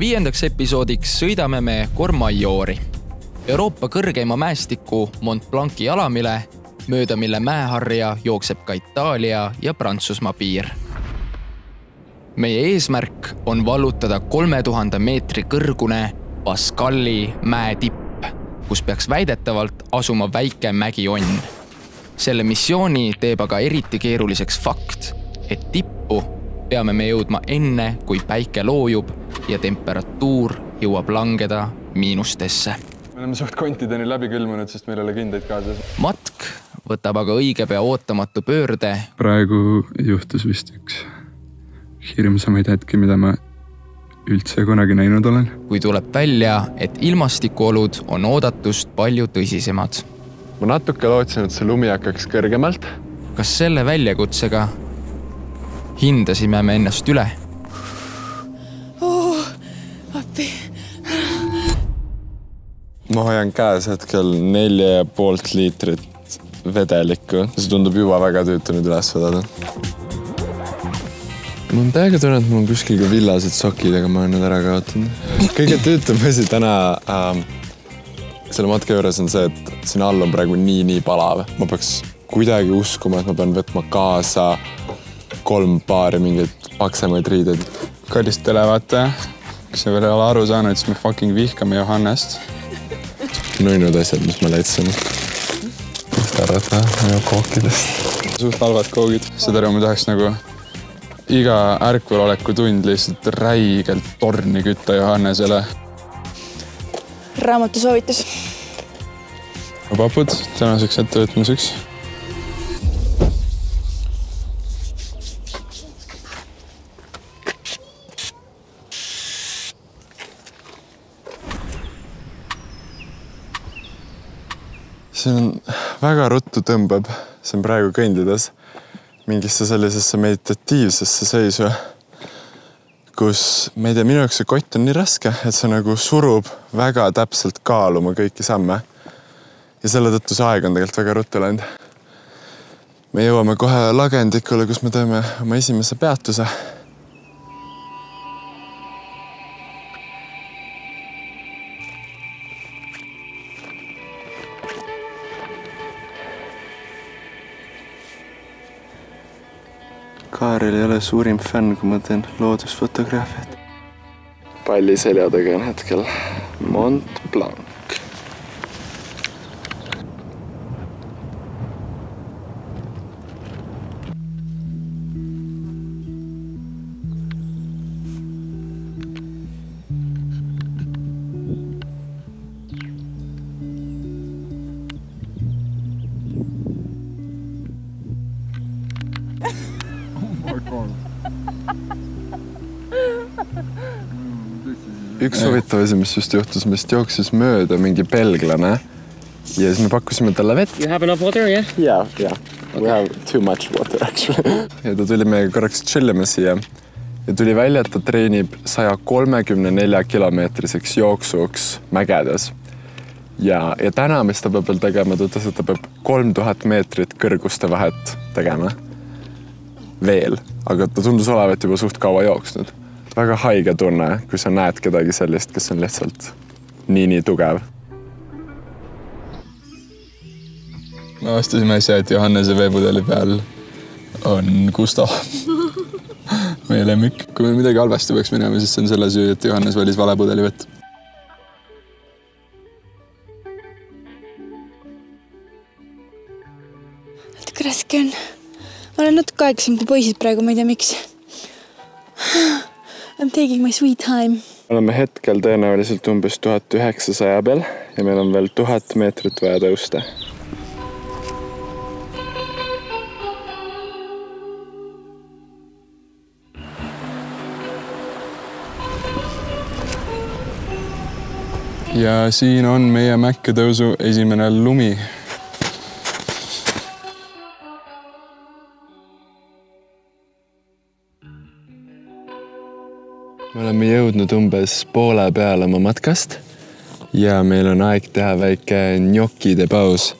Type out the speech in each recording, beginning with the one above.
5. episoodiks sõidame me Courmayeurii, Euroopa kõrgeima mäestiku Mont Blanc'i alamile, mööda mille mäeharja jookseb ka Itaalia ja Prantsusmaa piir. Meie eesmärk on vallutada 3000 meetri kõrgune Pascali mäetipp, kus peaks väidetavalt asuma väike mägionn. Selle missiooni teeb aga eriti keeruliseks fakt, et tippu peame me jõudma enne, kui päike loojub ja temperatuur jõuab langeda miinustesse. Me oleme suht kontideni läbi külmunud, sest meil ei ole kindaid kaasas. Matk võtab aga õige pea ootamatu pöörde. Praegu juhtus vist üks hirmsamaid hetki, mida ma üldse kunagi näinud olen. Kui tuleb välja, et ilmastikuolud on oodatust palju tõsisemad. Ma natuke lootsin, et see lumi hakkaks kõrgemalt. Kas selle väljakutsega hindasime me ennast üle? Appi. Ma hoian käes hetkel 4,5 liitrit vedelikku. See tundub juba väga tüütu nüüd üles vedada. Ma on täiega tunne, et mul on kuskil ka villased sokid, aga ma olen need ära kaotanud. Kõige tüütum asi täna selle matka juures on see, et siin all on praegu nii palav. Ma peaks kuidagi uskuma, et ma pean võtma kaasa 3 paari mingeid paksemaid riideid. Kallist televaataja, kes ei veel ole aru saanud, siis me fucking vihkame Johannest. Nuinud asjad, mis ma leidsin. Mis te arvate minu kookidest? Suht halvad koogid. Seda ma tahaks nagu iga ärkveloleku tund lihtsalt räigelt torni kütta Johannesele. Raamatu soovitus. Papud tänaseks ettevõtmiseks. See on väga ruttu tõmbab, see on praegu kõndides mingisse sellisesse meditatiivsesse seisu, kus, ma ei tea, minu jaoks see kott on nii raske, et see nagu surub väga täpselt kaaluma kõiki samme. Ja selle tõttu see aeg on tegelikult väga ruttu läinud. Me jõuame kohe lagendikule, kus me teeme oma esimese peatuse. Kaarel ei ole suurim fänn, kui ma teen loodusfotograafiat. Palli seljadega on hetkel Mont Blanc. Üks huvitav asi, mis just juhtus, meist jooksis mööda mingi belglane ja siis me pakkusime talle vett. You have enough water, yeah? Yeah. Okay. We have too much water, actually. Ja ta tuli meiega korraks chillima siia ja tuli välja, et ta treenib 134 kilomeetriseks jooksuks mägedes. Ja täna, mis ta peab veel tegema, ta ütles, et ta peab 3000 meetrit kõrguste vahet tegema. Veel, aga ta tundus olevat juba suht kaua jooksnud. Väga haige tunne, kui sa näed kedagi sellist, kes on lihtsalt nii tugev. Me vastasime asja, et Johannese veepudeli peal on Gusto. Meie lemmik. Kui meil midagi halvasti peaks minema, siis see on selle süü, et Johannes valis vale pudeli vett. Natuke raske on. Ma olen natuke aegsam kui poisid praegu, ma ei tea miks. I'm taking my sweet time. Me oleme hetkel tõenäoliselt umbes 1900 peal ja meil on veel 1000 meetrit vaja tõusta. Ja siin on meie mäkketõusu esimene lumi. Me oleme jõudnud umbes poole peale oma matkast ja meil on aeg teha väike gnocchide paus.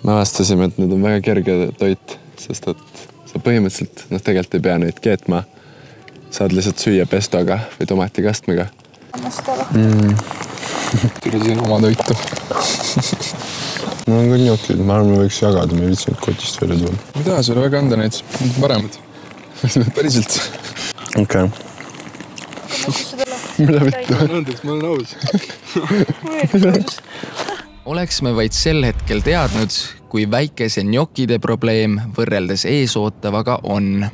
Me avastasime, et need on väga kerge toit, sest et sa põhimõtteliselt tegelikult ei pea neid keetma. saad lihtsalt süüa pestoga või tomatikastmega. Tule siin oma toitu. Mul on küll njokid, ma arvan, me võiks jagada, me ei viitsinud kotist välja tuua. Ma taha sulle väga anda neid, need paremad. Päriselt. Okei. Mida vittu? Andeks, ma olen aus. Oleks me vaid sel hetkel teadnud, kui väike see njokide probleem võrreldes eesootavaga on.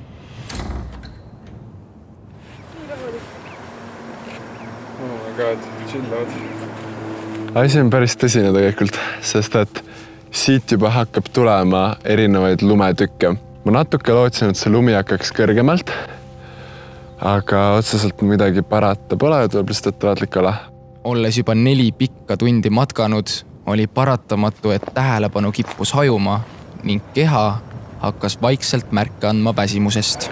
Oh my god, chill out. Asi on päris tõsine tegelikult, sest et siit juba hakkab tulema erinevaid lumetükke. Ma natuke lootsin, et see lumi hakkaks kõrgemalt, aga otseselt midagi parata pole, tuleb lihtsalt ettevaatlik olla. Olles juba 4 pikka tundi matkanud, oli paratamatu, et tähelepanu kippus hajuma ning keha hakkas vaikselt märke andma väsimusest.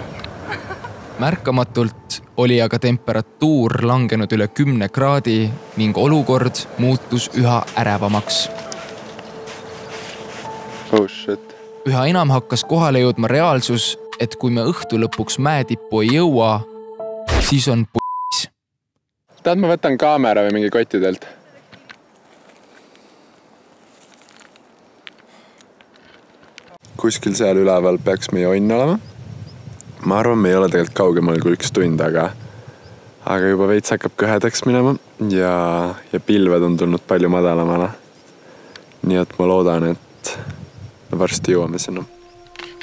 Märkamatult oli aga temperatuur langenud üle 10 kraadi ning olukord muutus üha ärevamaks. Oh shit. Üha enam hakkas kohale jõudma reaalsus, et kui me õhtu lõpuks mäetippu ei jõua, siis on p***s. Tahad, ma võtan kaamera või mingi kottidelt? Kuskil seal üleval peaks meie onn olema. Ma arvan, me ei ole tegelikult kaugemal kui 1 tund, aga juba veits hakkab kõhedaks minema ja pilved on tulnud palju madalamale. Nii et ma loodan, et varsti jõuame sinna.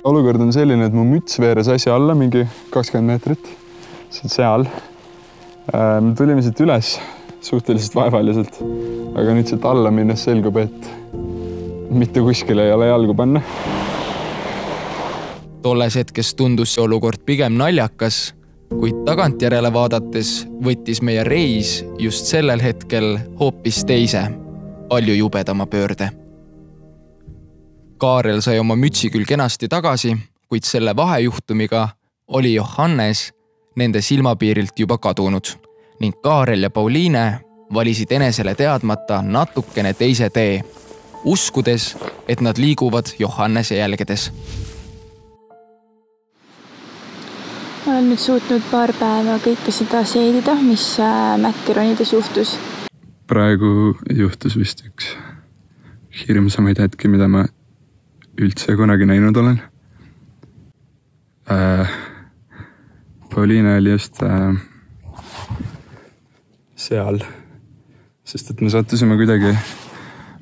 Olukord on selline, et mu müts veeres asja alla mingi 20 meetrit. Seal. Me tulime siit üles suhteliselt vaevaliselt, aga nüüd siit alla minnes selgub, et mitte kuskile ei ole jalgu panna. Tolles hetkes tundus see olukord pigem naljakas, kuid tagantjärele vaadates võttis meie reis just sellel hetkel hoopis teise, palju jubedama pöörde. Kaarel sai oma mütsi küll kenasti tagasi, kuid selle vahejuhtumiga oli Johannes nende silmapiirilt juba kadunud ning Kaarel ja Pauliine valisid enesele teadmata natukene teise tee, uskudes, et nad liiguvad Johannese jälgedes. Ma olen nüüd suutnud paar päeva kõike seda seedida, mis Mäkkeronides juhtus. Praegu juhtus vist üks hirmsamaid hetki, mida ma üldse kunagi näinud olen. Pauliine oli just seal, sest et me sattusime kuidagi,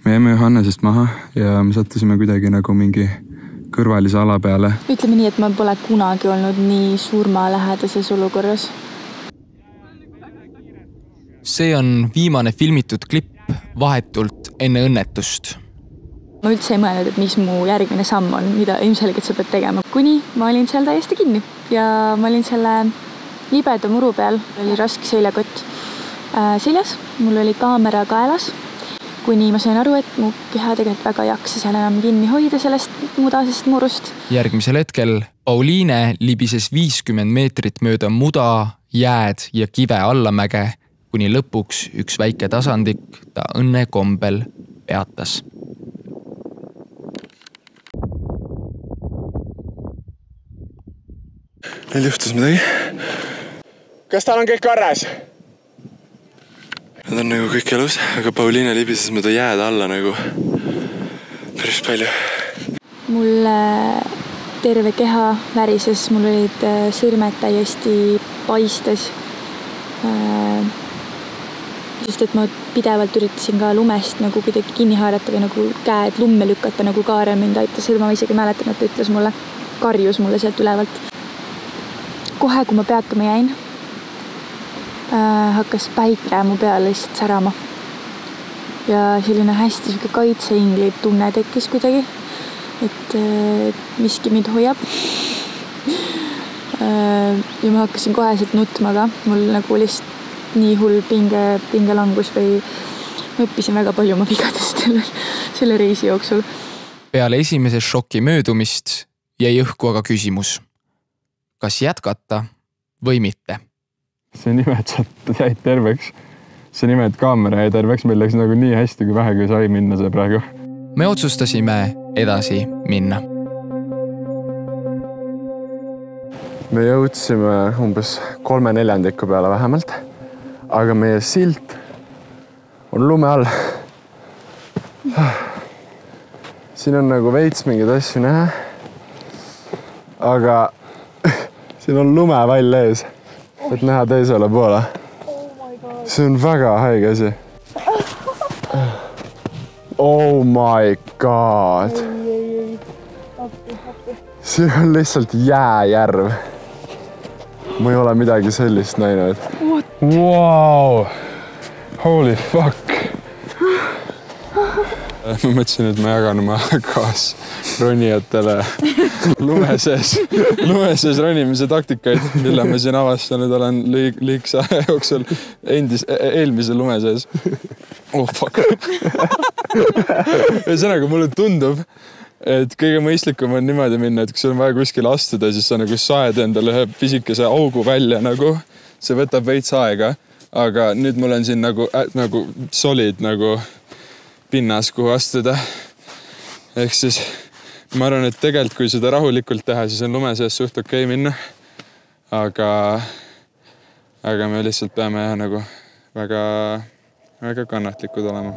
me jäime Johannesest maha ja me sattusime kuidagi nagu mingi kõrvalise ala peale. Ütleme nii, et ma pole kunagi olnud nii surmalähedases olukorras. See on viimane filmitud klipp vahetult enne õnnetust. Ma üldse ei mõelnud, et mis mu järgmine samm on, mida ilmselgelt sa pead tegema. Kuni ma olin seal täiesti kinni ja ma olin selle libeda muru peal, oli raske seljakott seljas, mul oli kaamera kaelas, kuni ma sain aru, et mu keha tegelikult väga jaksa seal enam kinni hoida sellest mudasest murust. Järgmisel hetkel Pauliine libises 50 meetrit mööda muda, jääd ja kive allamäge, kuni lõpuks üks väike tasandik ta õnne kombel peatas. Neil juhtus midagi. Kas tal on kõik korras? Nad on nagu kõik elus, aga Pauliine libises mööda jääd alla nagu päris palju. Mul terve keha värises, mul olid sõrmed täiesti paistes. Sest et ma pidevalt üritasin ka lumest nagu kuidagi kinni haarata või nagu käed lumme lükata, nagu Kaarel mind aitas. Seda ma isegi mäletan, et ta ütles mulle, karjus mulle sealt ülevalt. Kohe, kui ma peatuma jäin, hakkas päike mu peale lihtsalt särama. Ja selline hästi kaitseingli tunne tekkis kuidagi, et miski mind hoiab. Ja ma hakkasin koheselt nutma ka. Mul nagu lihtsalt nii hull pingelangus või õppisin väga palju oma vigadest selle reisi jooksul. Peale esimese šoki möödumist jäi õhku aga küsimus. Kas jätkata või mitte? See nime, et sa jäid terveks. See nime, et kaamera jäi terveks, meil läks nagu nii hästi, kui vähegi sai minna see praegu. Me otsustasime edasi minna. me jõudsime umbes 3/4 peale vähemalt, aga meie silt on lume all. Siin on nagu veits mingeid asju näha, aga siin on lumevall ees, et näha teisele poole. See on väga haige asi. Oh my god. See on lihtsalt jääjärv. Ma ei ole midagi sellist näinud. Wow! Holy fuck! Ma mõtlesin, et ma jagan oma kaasronijatele lume sees ronimise taktikaid, mille ma siin avastanud olen liigse aja jooksul eelmise lume sees. Oh fuck! Ühesõnaga, mulle tundub, et kõige mõistlikum on niimoodi minna, et kui sul on vaja kuskil astuda, siis sa nagu saed endale ühe pisikese augu välja nagu. See võtab veits aega, aga nüüd mul on siin nagu solid nagu pinnas, kuhu astuda. Ehk siis ma arvan, et tegelikult kui seda rahulikult teha, siis on lume sees suht okei minna. Aga me lihtsalt peame nagu väga kannatlikud olema.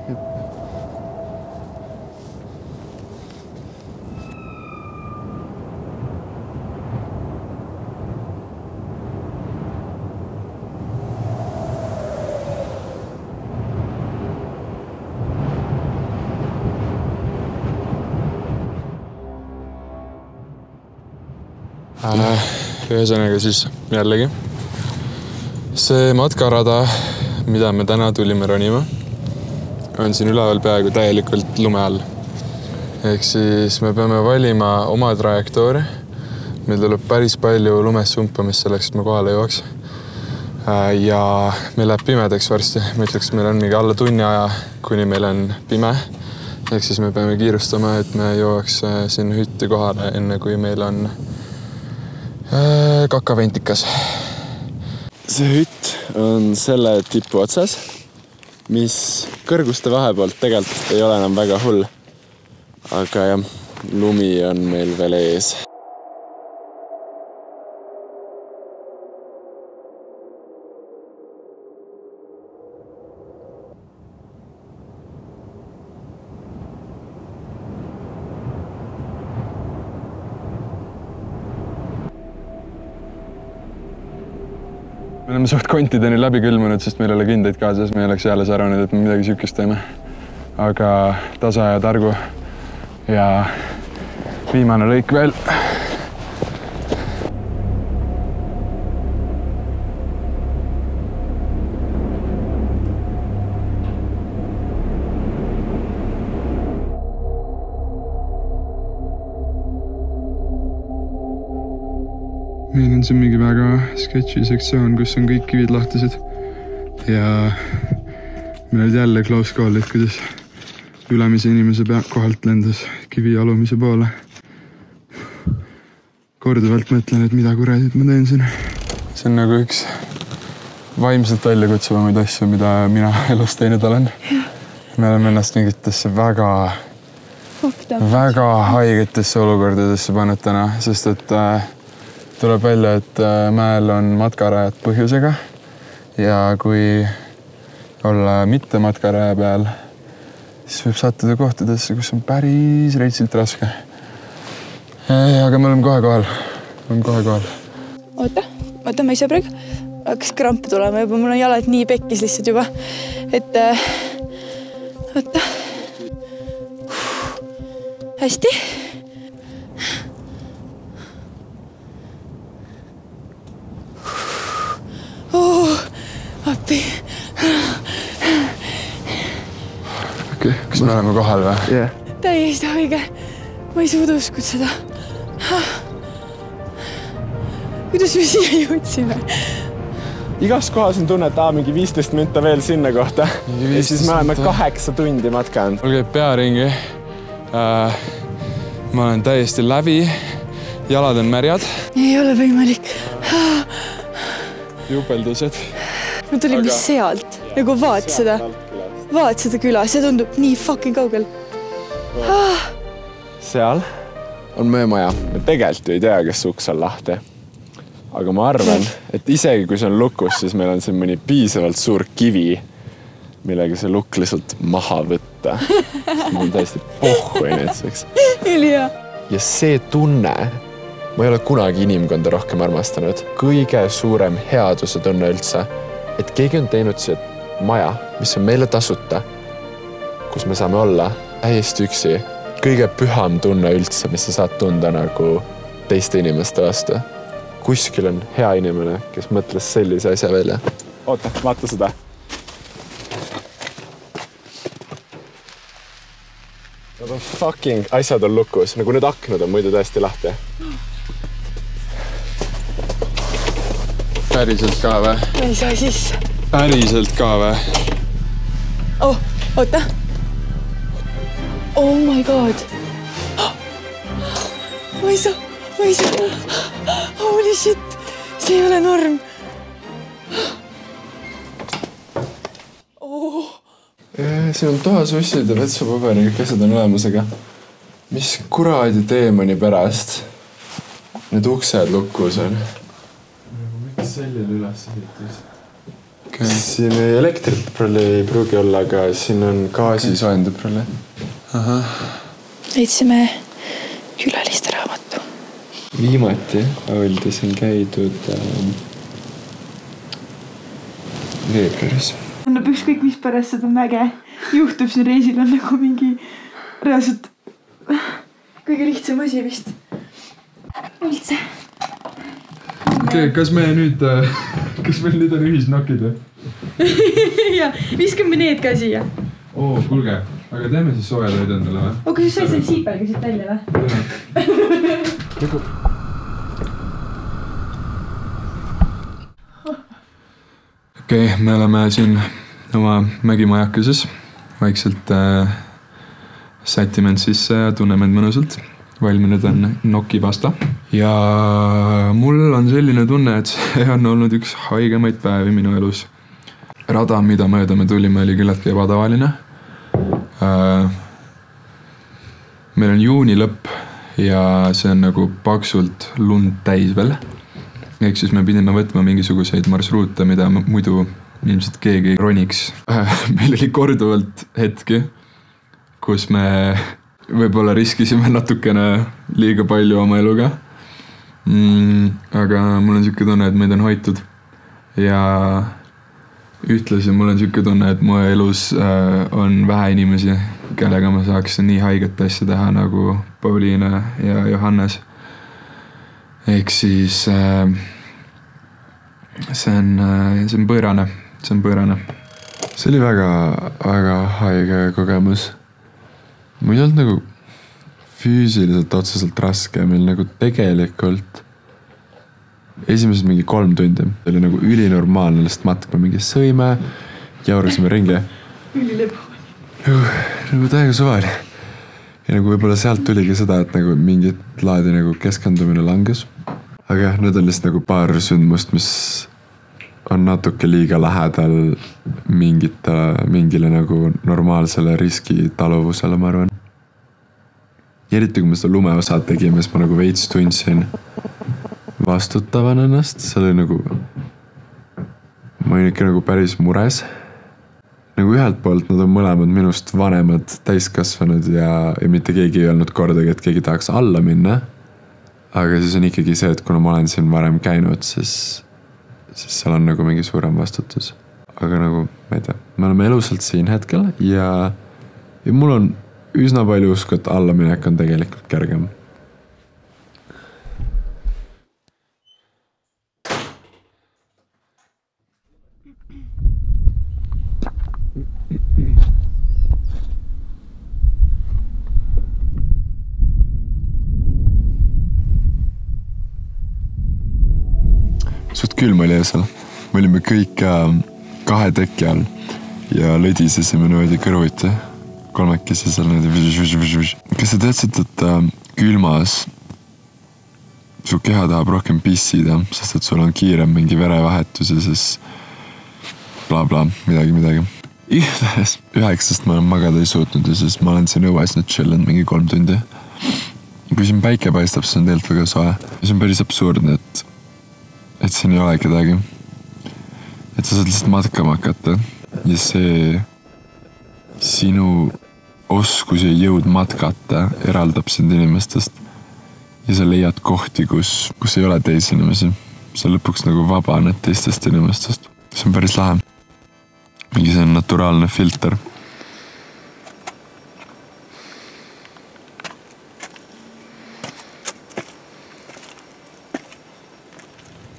Ühesõnaga siis jällegi see matkarada, mida me täna tulime ronima, on siin üleval peaaegu täielikult lume all. Ehk siis me peame valima oma trajektoori. Meil tuleb päris palju lumest sumpamist selleks, et me kohale jõuaks. Ja meil läheb pimedaks varsti. Ma ütleks, meil on mingi alla tunni aja, kuni meil on pime. Ehk siis me peame kiirustama, et me jõuaks sinna hütti kohale, enne kui meil on kakaventikas. See hütt on selle tipu otsas, mis kõrguste vahepoolt tegelikult ei ole enam väga hull. Aga jah, lumi on meil veel ees. Me oleme suht kontideni läbi külmunud, sest meil ei ole kindaid kaasas. Me ei oleks jälle arvanud, et me midagi sükest teeme. Aga tasa ja targu ja viimane lõik veel. Meil on siin mingi väga sketši sektsioon, kus on kõik kivid lahtised. Ja meil olid jälle close call'id, kuidas ülemise inimese kohalt lendas kivi alumise poole. Korduvalt mõtlen, et mida kuradit ma teen siin. See on nagu üks vaimselt välja kutsuvamaid asju, mida mina elus teinud olen. Me oleme ennast mingitesse väga haigetesse olukordadesse pannud täna, sest et tuleb välja, et mäel on matkarajad põhjusega ja kui olla mitte matkaraja peal, siis võib sattuda kohtadesse, kus on päris reitsilt raske. Aga me oleme kohe kohal. Oota, ma ei saa praegu. Hakkas krampi tulema juba, mul on jalad nii pekkis lihtsalt juba, et oota. Hästi. Appi. Okei, kas me oleme kohal või? Yeah. Täiesti haige. Ma ei suuda uskuda seda. Kuidas me siia jõudsime? Igas kohas on tunne, et mingi 15 minta veel sinna kohta. Ja siis me oleme 8 tundi matkanud. Mul käib pearingi. Ma olen täiesti läbi. Jalad on märjad. Ei ole võimalik. Jupeldused. Ma tulin sealt. Nagu vaat seda küla. See tundub nii fucking kaugel. Seal on meie maja. Me tegelikult ju ei tea, kas uks on lahti. aga ma arvan, et isegi kui see on lukus, siis meil on siin mõni piisavalt suur kivi, millega see lukk lihtsalt maha võtta. Mul on täiesti pohhu näiteks. Ülja. Ja see tunne, ma ei ole kunagi inimkonda rohkem armastanud. Kõige suurem headuse tunne üldse, et keegi on teinud siia maja, mis on meile tasuta, kus me saame olla täiesti üksi. Kõige püham tunne üldse, mis sa saad tunda nagu teiste inimeste vastu. Kuskil on hea inimene, kes mõtles sellise asja välja. Oota, vaata seda. Nad on fucking asjad on lukus, nagu need aknad on muidu täiesti lahti. Päriselt ka või? Ma ei saa sisse. Päriselt ka või? Oh, oota. Oh my god. Ma ei saa. Holy shit. See ei ole norm. Oh. Siin on toasussid ja vetsupaberi, kõik asjad on olemas, aga mis kuraadi teemani pärast need uksed lukus on? Miks selline üles ehitus? Okay. Siin elektriprolli ei pruugi olla, aga siin on gaasisoenduprolli. Leitsime külaliste raamatu. Viimati oldi siin käidud veebruaris. Annab ükskõik mis pärast seda mäge juhtub siin reisil on nagu mingi reaalselt kõige lihtsam asi vist. Üldse. Okay, kas meil nüüd on ühisnokid? Ja, viskame need ka siia. Kuulge, aga teeme siis sooja toid endale või? Kas sa said siipelga siit välja või? Okei, me oleme siin oma mägimajakuses vaikselt sätime end sisse ja tunneme end mõnusalt. Valminud on nokipasta. Ja mul on selline tunne, et see on olnud üks haigemaid päevi minu elus. Rada, mida mööda me tulime, oli küllaltki ebatavaline. Meil on juuni lõpp ja see on nagu paksult lund täis veel. Ehk siis me pidime võtma mingisuguseid marsruute, mida muidu ilmselt keegi ei roniks. Meil oli korduvalt hetki, kus me võib-olla riskisime natukene liiga palju oma eluga. Aga mul on siuke tunne, et meid on hoitud. Ja ühtlasi mul on siuke tunne, et mu elus on vähe inimesi, kellega ma saaks nii haiget asja teha nagu Pauliine ja Johannes. Ehk siis see on põõrane. See oli väga haige kogemus. Mul ei olnud nagu füüsiliselt otseselt raske, meil nagu tegelikult esimesed mingi 3 tundi oli nagu ülinormaalne, lihtsalt matk me mingi sõime, jaurasime ringi. Nagu täiega suvari. Ja nagu võib-olla sealt tuligi seda, et nagu mingit laadi nagu keskendumine langes. Aga jah, need on lihtsalt nagu paar sündmust, mis on natuke liiga lähedal mingile nagu normaalsele riski taluvusele, ma arvan. Ja eriti, kui me seda lumeosad tegime, siis ma nagu veits tundsin vastutavan ennast. See oli nagu, ma olin ikka nagu päris mures. Nagu ühelt poolt nad on mõlemad minust vanemad täiskasvanud ja mitte keegi ei olnud kordagi, et keegi tahaks alla minna. Aga siis on ikkagi see, et kuna ma olen siin varem käinud, siis seal on nagu mingi suurem vastutus. Aga nagu, ma ei tea, me oleme elusalt siin hetkel ja mul on üsna palju usku, et allaminek on tegelikult kergem. Suht külm oli eesel. Me olime kõik 2 teki all ja lõdisesime niimoodi kõrvuti. Kolmekesi seal niimoodi. Kas sa teadsid, et külmas su keha tahab rohkem pissida, sest et sul on kiirem mingi verevahetus ja siis bla, midagi. Igatahes 9 ma magada ei suutnud ja siis ma olen siin õues nüüd chillen mingi 3 tundi. Kui siin päike paistab, siis on tegelikult väga soe. See on päris absurdne, et et siin ei ole kedagi. Et sa saad lihtsalt matkama hakata ja see sinu oskus ja jõud matkata eraldab sind inimestest ja sa leiad kohti, kus ei ole teisi inimesi. Sa lõpuks nagu vabaned teistest inimestest. See on päris lahe. Mingi see on naturaalne filter.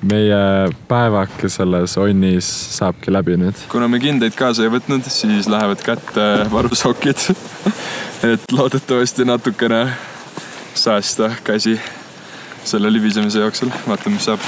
Meie päevake selles onnis saabki läbi nüüd. Kuna me kindaid kaasa ei võtnud, siis lähevad kätte varusokid. Et loodetavasti natukene säästa käsi selle libisemise jooksul. Vaatame, mis saab.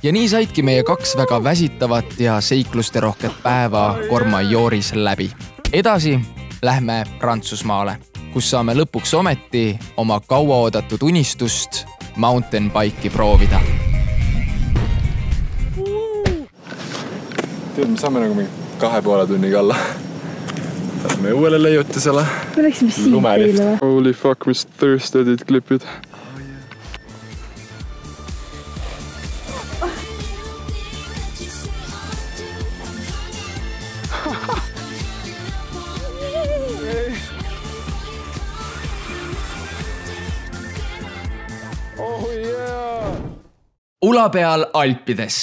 Ja nii saidki meie 2 väga väsitavat ja seiklusterohket päeva Courmayoris läbi. Edasi lähme Prantsusmaale, kus saame lõpuks ometi oma kauaoodatud unistust mountain bike'i proovida. Tead, me saame nagu mingi 2,5 tunniga alla. Lähme uuele leiutisele. Me läksime siit teile või? Holy fuck, mis Thursday olid klipid. Ula peal Alpides.